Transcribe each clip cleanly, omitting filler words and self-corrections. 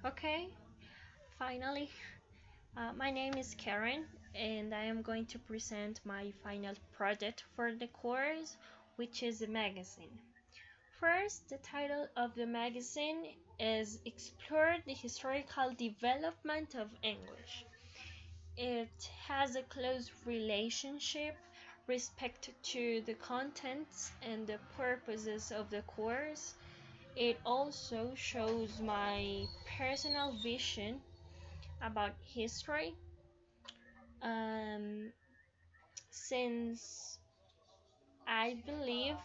Okay, finally, my name is Karen, and I am going to present my final project for the course, which is a magazine. First, the title of the magazine is Explore the Historical Development of English. It has a close relationship respect to the contents and the purposes of the course. It also shows my personal vision about history, um, since I believe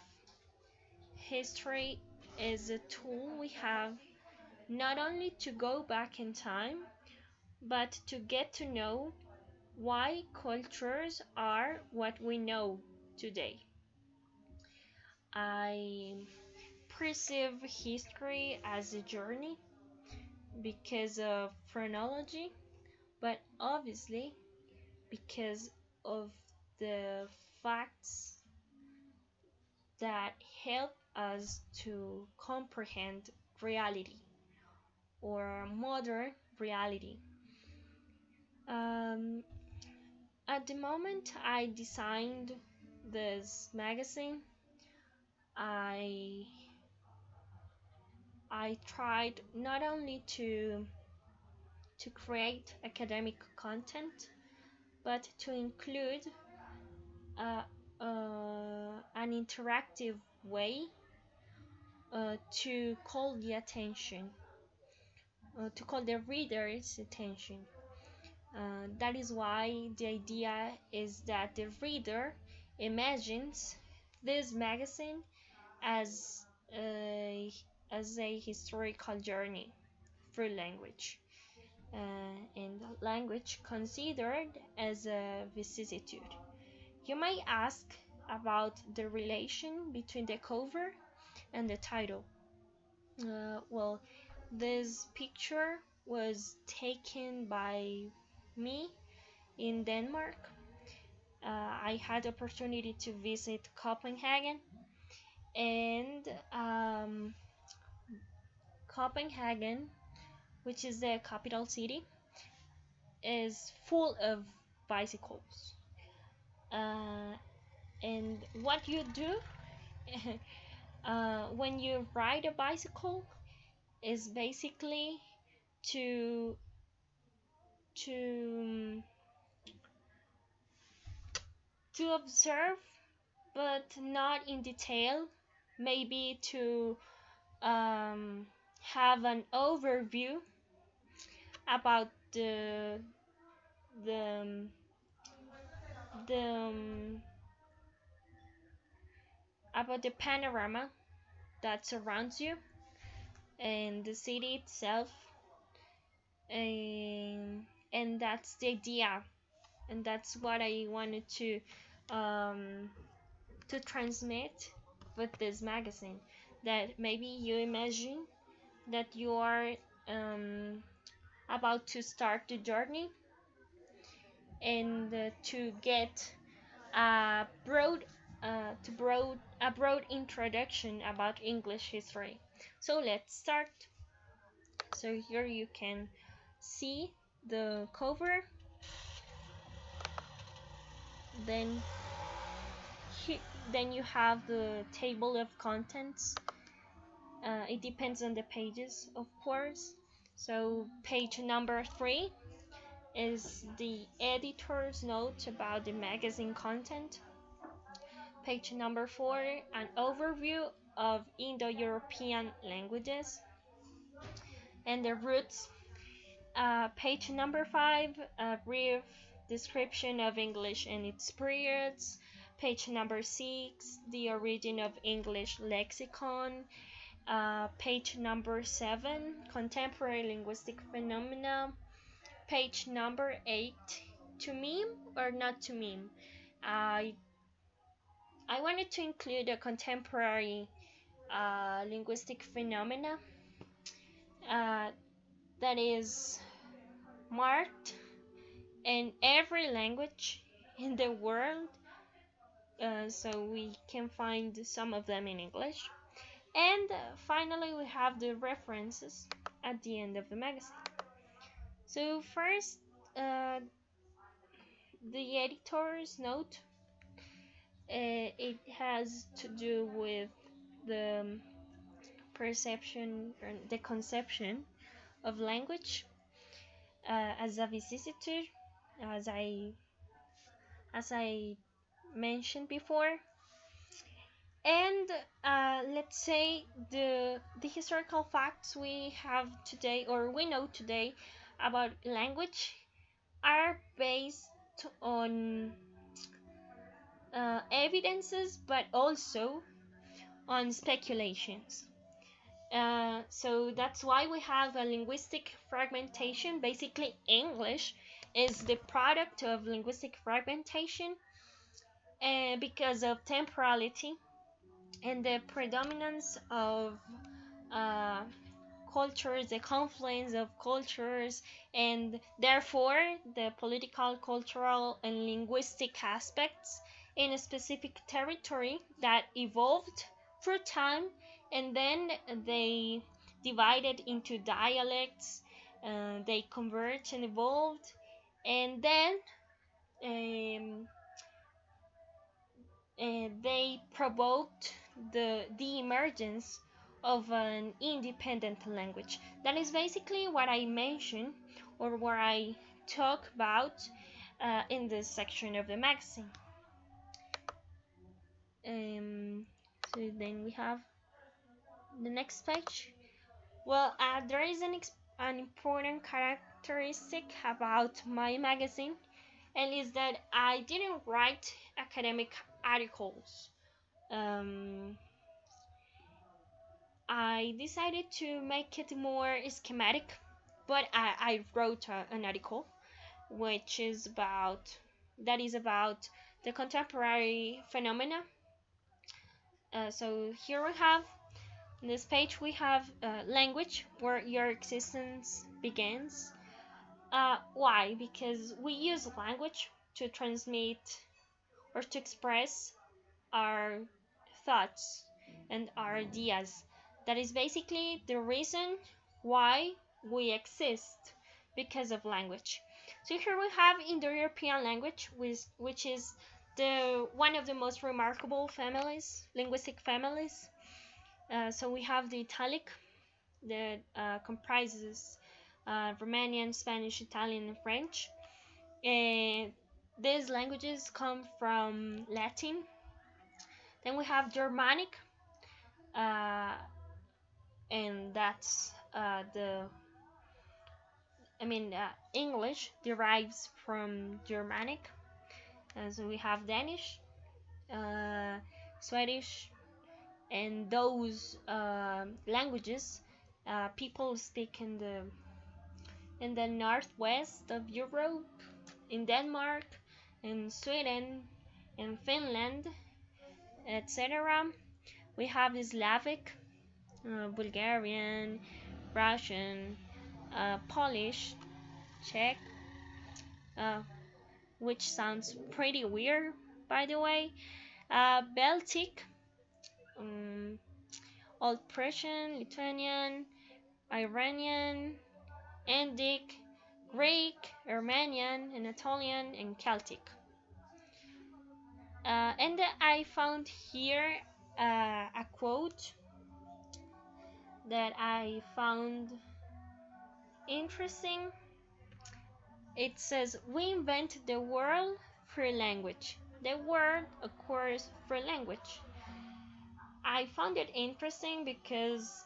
history is a tool we have not only to go back in time, but to get to know why cultures are what we know today. I perceive history as a journey because of chronology, but obviously because of the facts that help us to comprehend reality or modern reality. Um, at the moment I designed this magazine, I I tried not only to create academic content, but to include uh, an interactive way to call the attention, to call the reader's attention. That is why the idea is that the reader imagines this magazine as a, as a historical journey through language, and language considered as a vicissitude. You may ask about the relation between the cover and the title. Well, this picture was taken by me in Denmark. I had the opportunity to visit Copenhagen, and Copenhagen, which is the capital city, is full of bicycles. Uh, and what you do when you ride a bicycle is basically to to to observe, but not in detail. Maybe to have an overview about the the about the panorama that surrounds you and the city itself, and that's the idea, and that's what I wanted um, to transmit with this magazine. That maybe you imagine that you are about to start the journey, and to get a broad introduction about English history. So let's start. So here you can see the cover. Then then you have the table of contents. It depends on the pages, of course. So page number 3 is the editor's note about the magazine content. Page number 4, an overview of Indo-European languages and their roots. Page number 5, a brief description of English and its periods. Page number 6, the origin of English lexicon. Page number 7, contemporary linguistic phenomena. Page number 8, to meme or not to meme. I wanted to include a contemporary linguistic phenomena uh, that is marked in every language in the world, so we can find some of them in English. And finally, we have the references at the end of the magazine. So first, uh, the editor's note. It has to do with the perception or the conception of language as a vicissitude, as I mentioned before. And let's say the historical facts we have today, or we know today, about language are based on evidences, but also on speculations. So that's why we have a linguistic fragmentation. Basically, English is the product of linguistic fragmentation because of temporality and the predominance of uh, cultures, the confluence of cultures, and therefore the political, cultural, and linguistic aspects in a specific territory that evolved through time, and then they divided into dialects, they converged and evolved, and then um, they provoked the emergence of an independent language. That is basically what I mentioned, or what I talk about in this section of the magazine. So then we have the next page. Well, there is an important characteristic about my magazine, and is that I didn't write academic articles. I decided to make it more schematic, but I wrote an article which is about the contemporary phenomena. So here we have, in this page we have language, where your existence begins. Why? Because we use language to transmit or to express our thoughts and our ideas. That is basically the reason why we exist, because of language. So here we have Indo-European language, which is the one of the most remarkable families, linguistic families. So we have the Italic, that comprises Romanian, Spanish, Italian, and French. These languages come from Latin. Then we have Germanic, and that's English derives from Germanic. So we have Danish, Swedish, and those languages people speak in the northwest of Europe, in Denmark, in Sweden, in Finland, etc. We have Slavic, Bulgarian, Russian, Polish, Czech, which sounds pretty weird, by the way, Baltic, Old Prussian, Lithuanian, Iranian, Indic, Greek, Armenian, Anatolian, and Celtic. And I found here a quote that I found interesting. It says, "We invent the world through language. The world occurs through language." I found it interesting because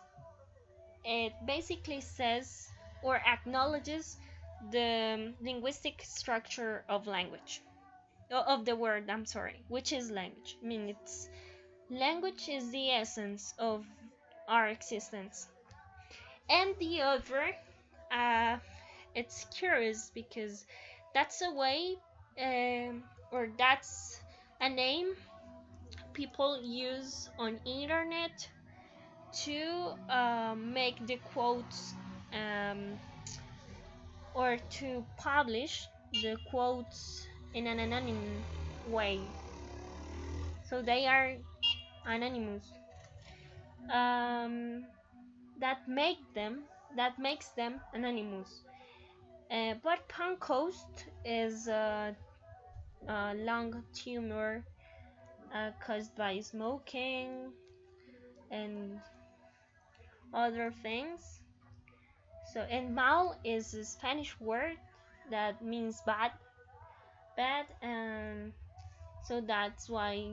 it basically says, or acknowledges, the linguistic structure of language, of the word, I'm sorry, which is language. I mean, language is the essence of our existence. And the other, it's curious because that's a way, or that's a name people use on internet to make the quotes, or to publish the quotes in an anonymous way. So they are anonymous. That make them that makes them anonymous. But Pancoast is a lung tumor caused by smoking and other things. So, and mal is a Spanish word that means bad, and so that's why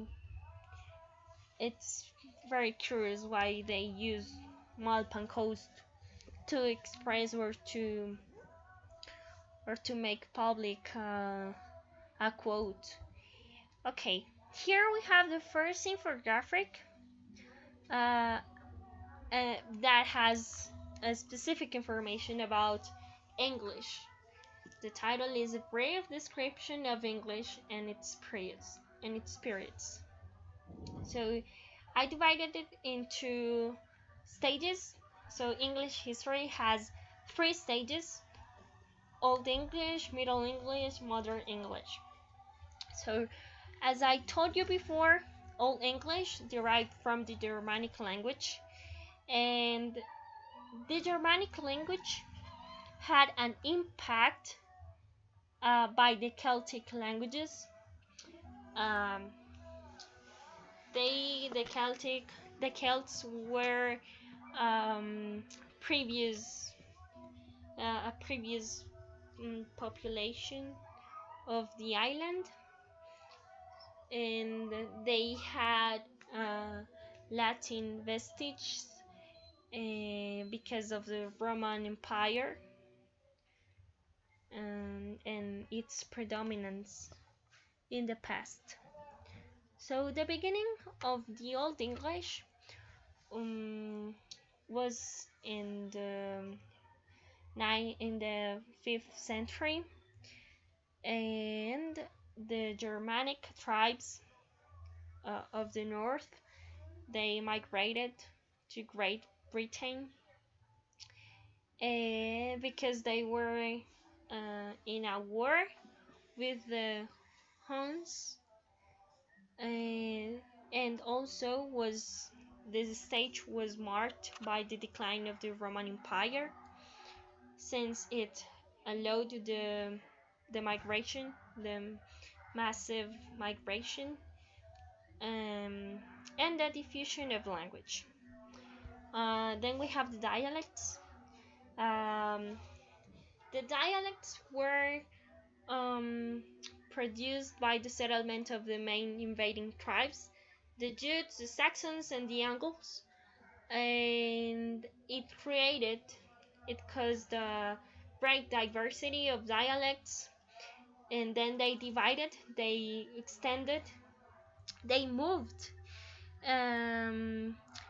it's very curious why they use mal Pancoast to express or to make public a quote. Okay, here we have the first infographic uh, that has a specific information about English. The title is a brief description of English and its periods. So I divided it into stages. So English history has 3 stages: Old English, Middle English, Modern English. So as I told you before, Old English derived from the Germanic language, and the Germanic language had an impact by the Celtic languages. Um, the Celts were um, previous a previous population of the island, and they had Latin vestiges because of the Roman Empire and its predominance in the past. So the beginning of the Old English was in the 5th century, and the Germanic tribes of the north, they migrated to Great Britain because they were in a war with the Huns, and also this stage was marked by the decline of the Roman Empire, since it allowed the migration, the massive migration, and the diffusion of language. Then we have the dialects. The dialects were produced by the settlement of the main invading tribes, the Jutes, the Saxons, and the Angles, and it caused a great diversity of dialects, and then they divided, they extended, they moved.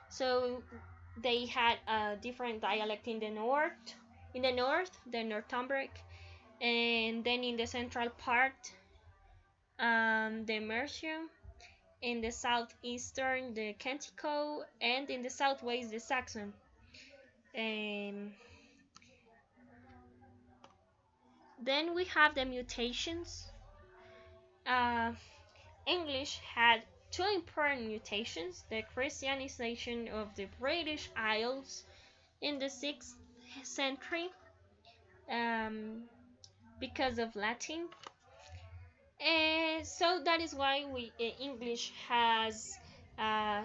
So they had a different dialect in the north, the Northumbric, and then in the central part, the Mercian, in the southeastern, the Kentico, and in the southwest, the Saxon. Then we have the mutations. English had 2 important mutations: the Christianization of the British Isles in the 6th century because of Latin, and so that is why English has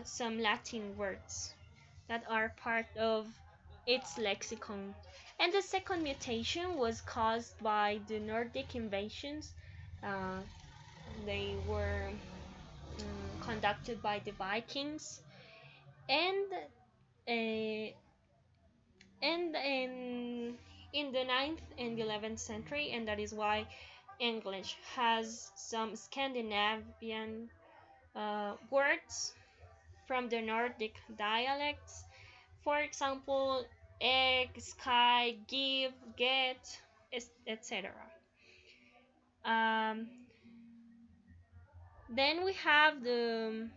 some Latin words that are part of its lexicon. And the second mutation was caused by the Nordic invasions. They were conducted by the Vikings, and in the 9th and 11th century, and that is why English has some Scandinavian words from the Nordic dialects. For example, egg, sky, give, get, etc. Then we have the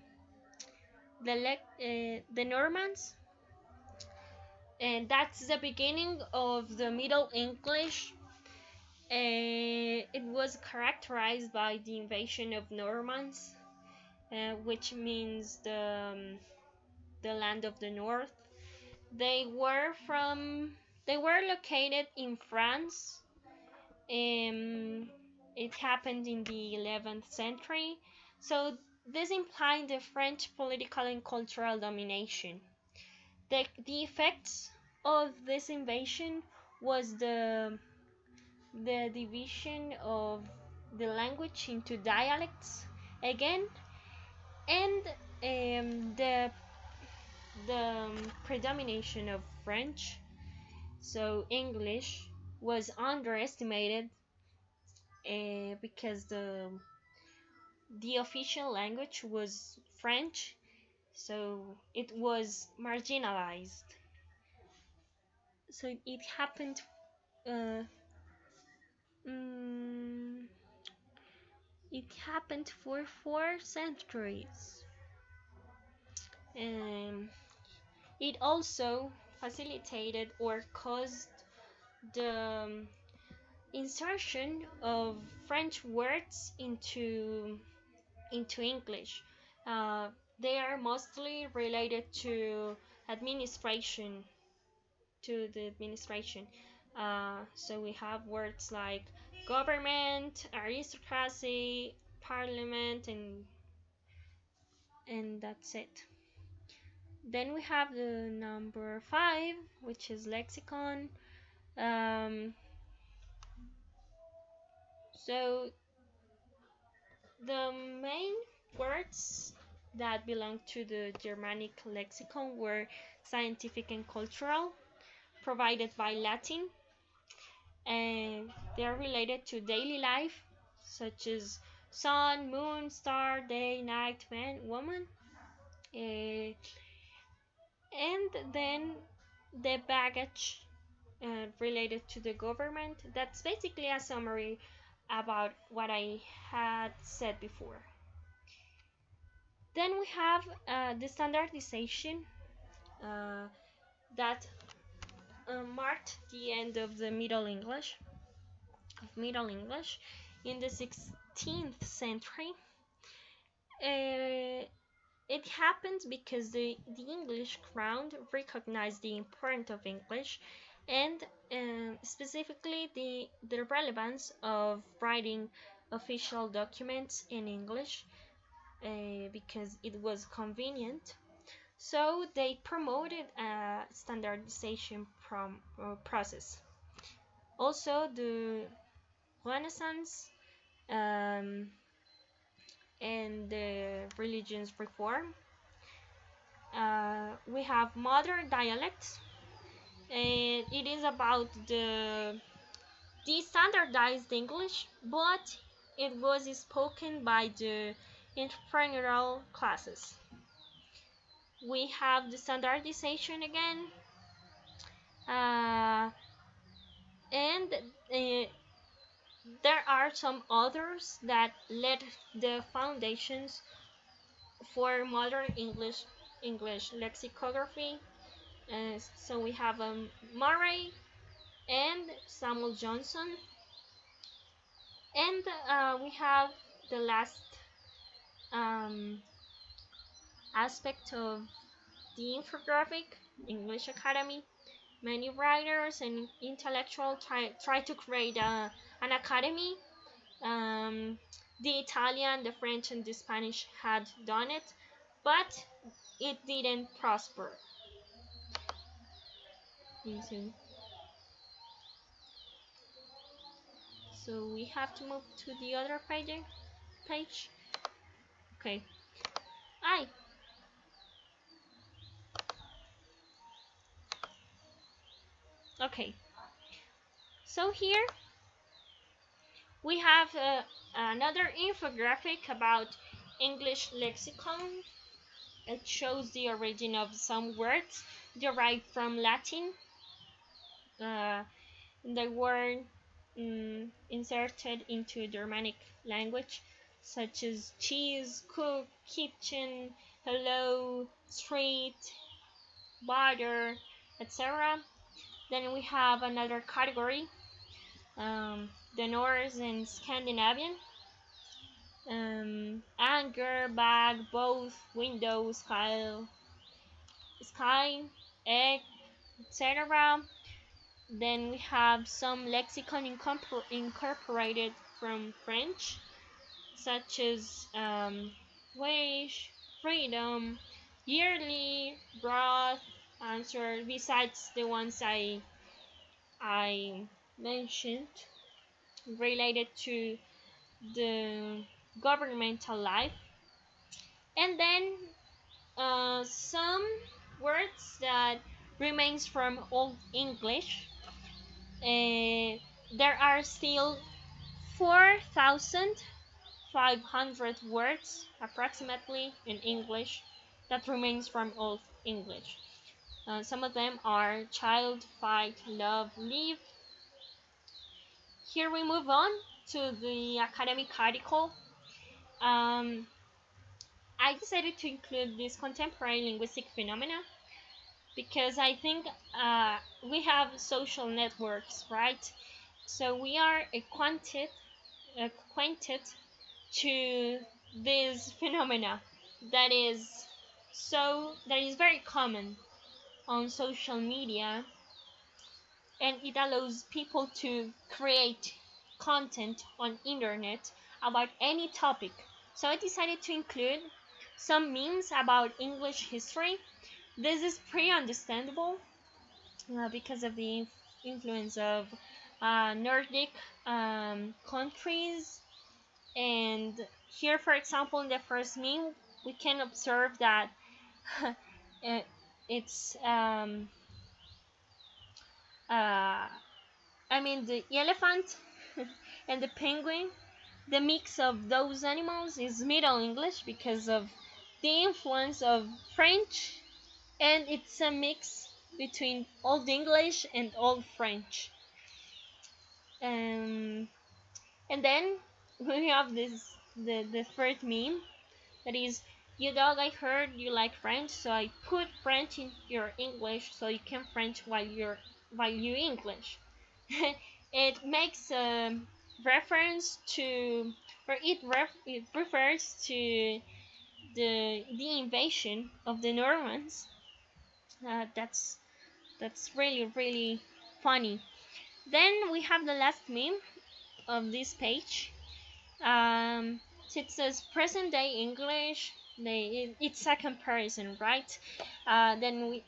Normans, and that's the beginning of the Middle English. It was characterized by the invasion of Normans, which means the land of the north. They were from They were located in France. It happened in the 11th century, so this implied the French political and cultural domination. The effects of this invasion was the division of the language into dialects again, and the predomination of French. So English was underestimated because the official language was French, so it was marginalized. So it happened. Uh, mm, it happened for 4 centuries. Um, it also facilitated or caused the insertion of French words into English. Uh, they are mostly related to administration, to the administration. So we have words like government, aristocracy, parliament, and that's it. Then we have the number 5, which is lexicon. So the main words that belong to the Germanic lexicon were scientific and cultural, provided by Latin, and they are related to daily life, such as sun, moon, star, day, night, man, woman. Uh, and then the baggage related to the government. That's basically a summary about what I had said before. Then we have the standardization uh, that marked the end of the Middle English, in the 16th century. It happened because the English crown recognized the importance of English, and specifically the relevance of writing official documents in English because it was convenient. So they promoted a standardization process. Also, the Renaissance um, and the religion's reform. We have modern dialects, and it is about the standardized English, but it was spoken by the entrepreneurial classes. We have the standardization again, and there are some others that laid the foundations for modern English lexicography. So we have Murray and Samuel Johnson, and we have the last um, aspect of the infographic, English Academy. Many writers and intellectuals try to create an academy. The Italian, the French, and the Spanish had done it, but it didn't prosper. So we have to move to the other page. Okay. Okay. So here we have another infographic about English lexicon. It shows the origin of some words derived from Latin. They were inserted into Germanic language, such as cheese, cook, kitchen, hello, street, butter, etc. Then we have another category, the Norse and Scandinavian. Anger, bag, both, window, sky, egg, etc. Then we have some lexicon incorporated from French, such as wish, freedom, yearly, broth, answer, besides the ones I mentioned related to the governmental life. And then some words that remains from Old English. There are still 4,500 words approximately in English that remains from Old English. Some of them are child, fight, love, live. Here we move on to the academic article. Um, I decided to include this contemporary linguistic phenomena because I think we have social networks, right? So we are acquainted to this phenomena that is very common on social media, and it allows people to create content on internet about any topic. So I decided to include some memes about English history. This is pretty understandable because of the influence of Nordic countries. And here, for example, in the first meme, we can observe that it's uh, the elephant and the penguin. The mix of those animals is Middle English because of the influence of French, and it's a mix between Old English and Old French. Um, and then we have the third meme that is, you dog, I heard you like French, so I put French in your English so you can French while you English. It makes a reference to, or it refers to the invasion of the Normans. That's really funny. Then we have the last meme of this page. So it says present day English. It's a comparison, right? Then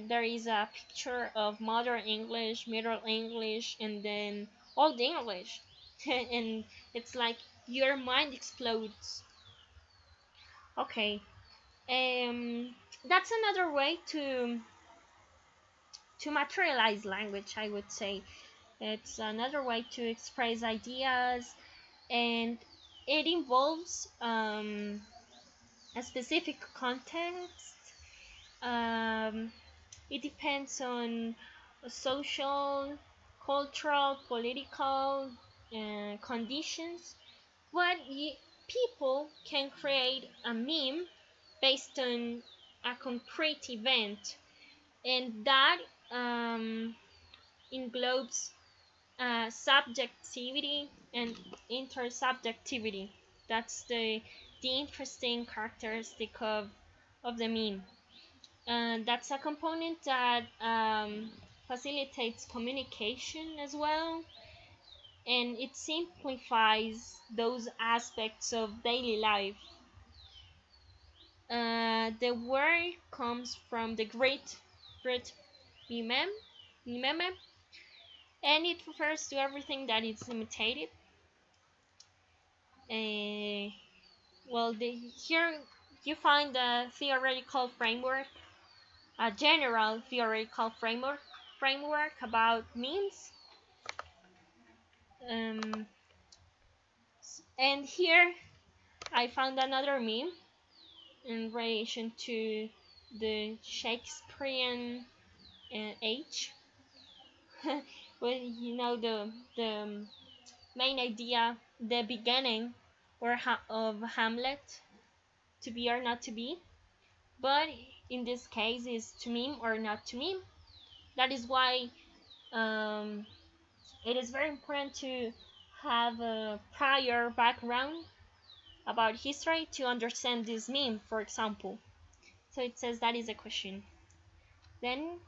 there is a picture of modern English, Middle English, and then Old English, and it's like your mind explodes. Okay, that's another way to materialize language, I would say. It's another way to express ideas, and it involves a specific context. It depends on social, cultural, political conditions. But people can create a meme based on a concrete event, and that englobes subjectivity and intersubjectivity. That's the interesting characteristic of the meme. And that's a component that facilitates communication as well, and it simplifies those aspects of daily life. The word comes from the Greek meme, and it refers to everything that is imitated. Here you find a theoretical framework, a general theoretical framework about memes. And here I found another meme in relation to the Shakespearean age. Well, the main idea, the beginning of Hamlet, to be or not to be, but in this case is to meme or not to meme. That is why it is very important to have a prior background about history to understand this meme, for example. So it says that is a question. Then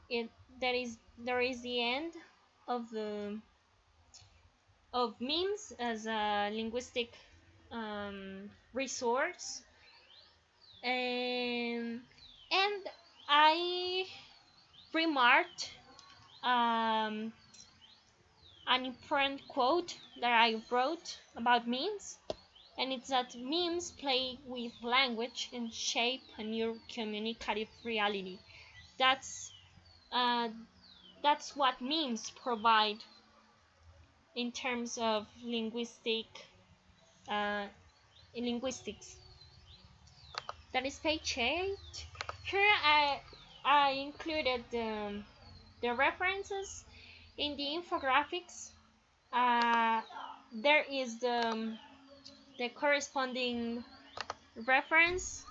there is the end of the of memes as a linguistic resource, and I remarked um, an important quote that I wrote about memes, and it's that memes play with language and shape a new communicative reality. That's uh, that's what memes provide in terms of uh, linguistics. That is page 8. Here I included the references in the infographics. There is the corresponding reference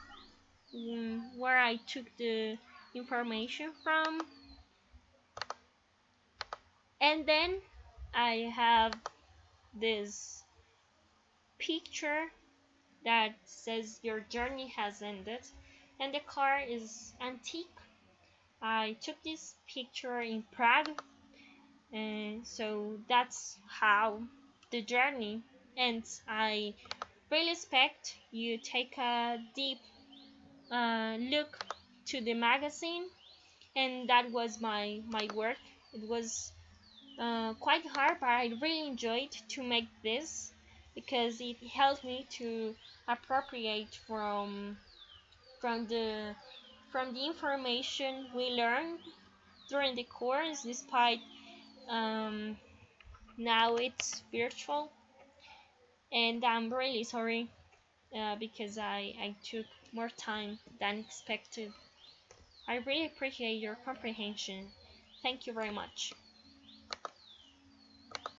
where I took the information from, and then I have this picture that says your journey has ended, and the car is antique. I took this picture in Prague, and so that's how the journey ends. I really expect you take a deep look to the magazine, and that was my work. It was quite hard, but I really enjoyed to make this because it helped me to appropriate from the from the information we learned during the course, despite um, now it's virtual, and I'm really sorry because I took more time than expected. I really appreciate your comprehension. Thank you very much.